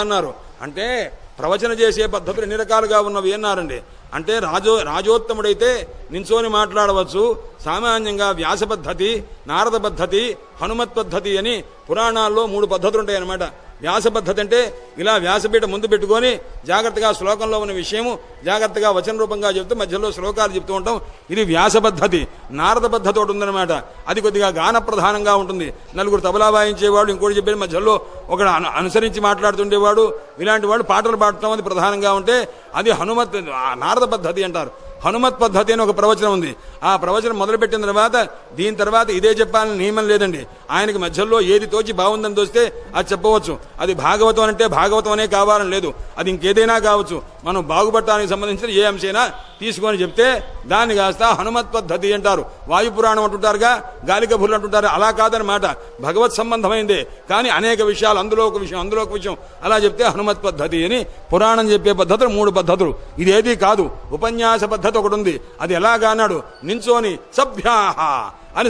అన్నారు. అంటే ప్రవచన చేసే పద్ధతులు ఎన్ని రకాలుగా ఉన్నవి అన్నారండి. అంటే రాజోత్తముడైతే నించోని మాట్లాడవచ్చు. సామాన్యంగా వ్యాస పద్ధతి, నారద పద్ధతి, హనుమత్ పద్ధతి అని పురాణాల్లో 3 పద్ధతులు ఉంటాయన్నమాట. వ్యాస పద్ధతి అంటే ఇలా వ్యాసపీఠ ముందు పెట్టుకొని జాగ్రత్తగా శ్లోకంలో ఉన్న విషయము జాగ్రత్తగా వచన రూపంగా చెప్తూ మధ్యలో శ్లోకాలు చెప్తూ ఉంటాం. ఇది వ్యాస పద్ధతి. నారద పద్ధతి ఒకటి ఉందన్నమాట. అది కొద్దిగా గాన ప్రధానంగా ఉంటుంది. నలుగురు తబలా వాయించేవాడు, ఇంకోటి చెప్పేది మధ్యలో ఒకడు అనుసరించి మాట్లాడుతుండేవాడు. ఇలాంటి వాడు పాటలు పాడటం అది ప్రధానంగా ఉంటే అది హనుమత్ నారద పద్ధతి అంటారు. హనుమత్ పద్ధతి అని ఒక ప్రవచనం ఉంది. ఆ ప్రవచనం మొదలుపెట్టిన తర్వాత దీని తర్వాత ఇదే చెప్పాలని నియమం లేదండి. ఆయనకి మధ్యలో ఏది తోచి బాగుందని తోస్తే అది చెప్పవచ్చు. అది భాగవతం అంటే భాగవతం అనే కావాలని లేదు, అది ఇంకేదైనా కావచ్చు. మనం బాగుపడటానికి సంబంధించిన ఏ అంశమైనా తీసుకొని చెప్తే దాన్ని కాస్త హనుమత్ పద్ధతి అంటారు. వాయుపురాణం అంటుంటారుగా, గాలిక భుర్లు అంటుంటారు. అలా కాదనమాట, భగవత్ సంబంధమైందే. కానీ అనేక విషయాలు అందులో ఒక విషయం అందులో ఒక విషయం అలా చెప్తే హనుమత్ పద్ధతి అని. పురాణం చెప్పే పద్ధతులు 3 పద్ధతులు. ఇదేది కాదు. ఉపన్యాస పద్ధతి ఒకటి ఉంది. అది ఎలాగా అన్నాడు, నించోని సభ్యాహ అని